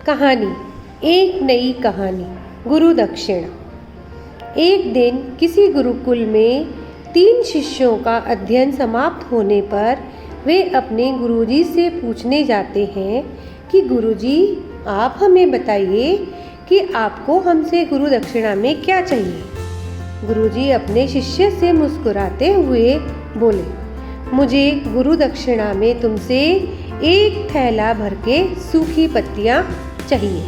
कहानी। एक नई कहानी। गुरु दक्षिणा। एक दिन किसी गुरुकुल में 3 शिष्यों का अध्ययन समाप्त होने पर वे अपने गुरुजी से पूछने जाते हैं कि गुरुजी, आप हमें बताइए कि आपको हमसे गुरु दक्षिणा में क्या चाहिए। गुरुजी अपने शिष्य से मुस्कुराते हुए बोले, मुझे गुरु दक्षिणा में तुमसे 1 थैला भर के सूखी पत्तियाँ चाहिए,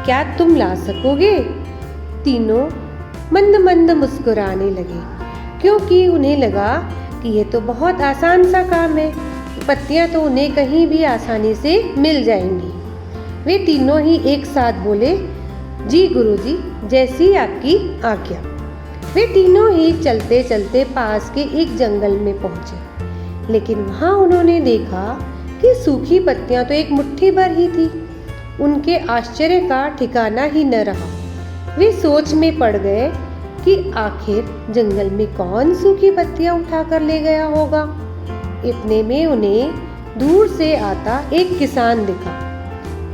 क्या तुम ला सकोगे? तीनों मंद मंद मुस्कुराने लगे, क्योंकि उन्हें लगा कि ये तो बहुत आसान सा काम है, पत्तियां तो उन्हें कहीं भी आसानी से मिल जाएंगी। वे तीनों ही एक साथ बोले, जी गुरुजी, जैसी आपकी आज्ञा। वे तीनों ही चलते चलते पास के एक जंगल में पहुंचे, लेकिन वहां उन्होंने देखा कि सूखी पत्तियां तो एक मुट्ठी भर ही थी। उनके आश्चर्य का ठिकाना ही न रहा। वे सोच में पड़ गए कि आखिर जंगल में कौन सूखी पत्तियां उठा कर ले गया होगा। इतने में उन्हें दूर से आता एक किसान दिखा।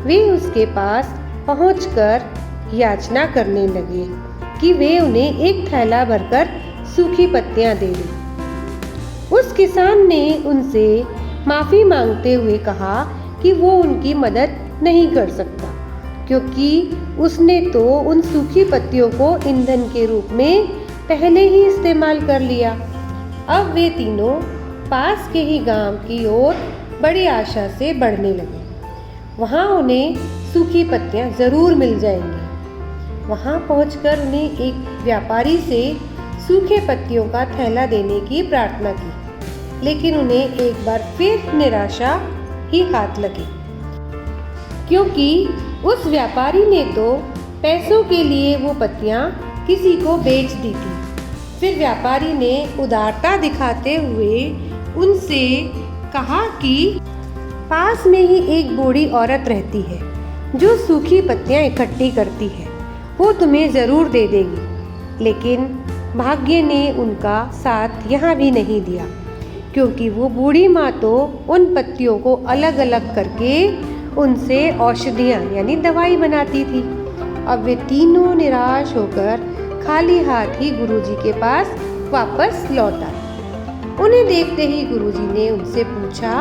वे उसके पास पहुंचकर याचना करने लगे कि वे उन्हें 1 थैला भरकर सूखी पत्तियां दे दें। उस किसान ने उनसे माफ़ी मांगते हुए कहा कि वो उनकी मदद नहीं कर सकता, क्योंकि उसने तो उन सूखी पत्तियों को ईंधन के रूप में पहले ही इस्तेमाल कर लिया। अब वे तीनों पास के ही गांव की ओर बड़ी आशा से बढ़ने लगे। वहां उन्हें सूखी पत्तियां ज़रूर मिल जाएंगी। वहां पहुंचकर उन्हें एक व्यापारी से सूखे पत्तियों का थैला देने की प्रार्थना की, लेकिन उन्हें एक बार फिर निराशा ही हाथ लगी, क्योंकि उस व्यापारी ने तो पैसों के लिए वो पत्तियां किसी को बेच दी थी। फिर व्यापारी ने उदारता दिखाते हुए उनसे कहा कि पास में ही एक बूढ़ी औरत रहती है जो सूखी पत्तियां इकट्ठी करती है, वो तुम्हें ज़रूर दे देगी। लेकिन भाग्य ने उनका साथ यहाँ भी नहीं दिया, क्योंकि वो बूढ़ी माँ तो उन पत्तियों को अलग अलग करके उनसे औषधियाँ यानी दवाई बनाती थी। अब वे तीनों निराश होकर खाली हाथ ही गुरुजी के पास वापस लौट आए। उन्हें देखते ही गुरुजी ने उनसे पूछा,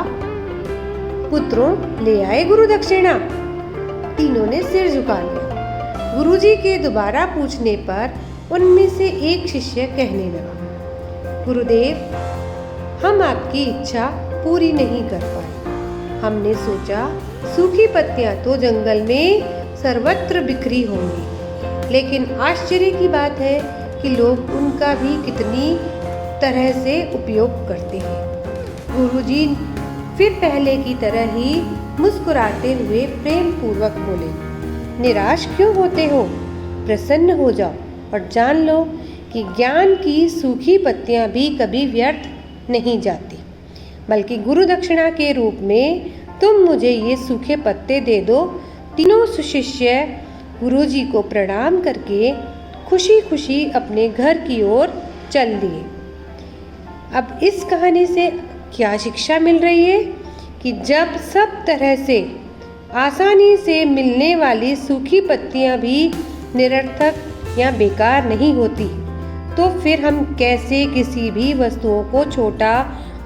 पुत्रों, ले आए गुरु दक्षिणा? तीनों ने सिर झुका लिया। गुरुजी के दोबारा पूछने पर उनमें से एक शिष्य कहने लगा, गुरुदेव, हम आपकी इच्छा पूरी नहीं कर पाए। हमने सोचा सूखी पत्तियां तो जंगल में सर्वत्र बिखरी होंगी, लेकिन आश्चर्य की बात है कि लोग उनका भी कितनी तरह से उपयोग करते हैं। गुरुजी फिर पहले की तरह ही मुस्कुराते हुए प्रेम पूर्वक बोले, निराश क्यों होते हो? प्रसन्न हो जाओ और जान लो कि ज्ञान की सूखी पत्तियां भी कभी व्यर्थ नहीं जाती, बल्कि गुरु दक्षिणा के रूप में तुम मुझे ये सूखे पत्ते दे दो। तीनों शिष्य गुरुजी को प्रणाम करके खुशी खुशी अपने घर की ओर चल दिए। अब इस कहानी से क्या शिक्षा मिल रही है कि जब सब तरह से आसानी से मिलने वाली सूखी पत्तियां भी निरर्थक या बेकार नहीं होती, तो फिर हम कैसे किसी भी वस्तुओं को छोटा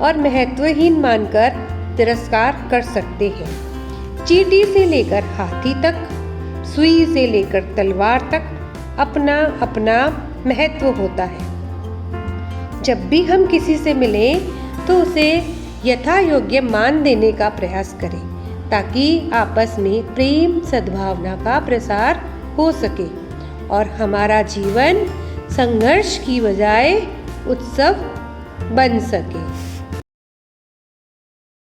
और महत्वहीन मानकर तिरस्कार कर सकते हैं। चींटी से लेकर हाथी तक, सुई से लेकर तलवार तक अपना अपना महत्व होता है। जब भी हम किसी से मिलें तो उसे यथा योग्य मान देने का प्रयास करें, ताकि आपस में प्रेम सद्भावना का प्रसार हो सके और हमारा जीवन संघर्ष की बजाय उत्सव बन सके।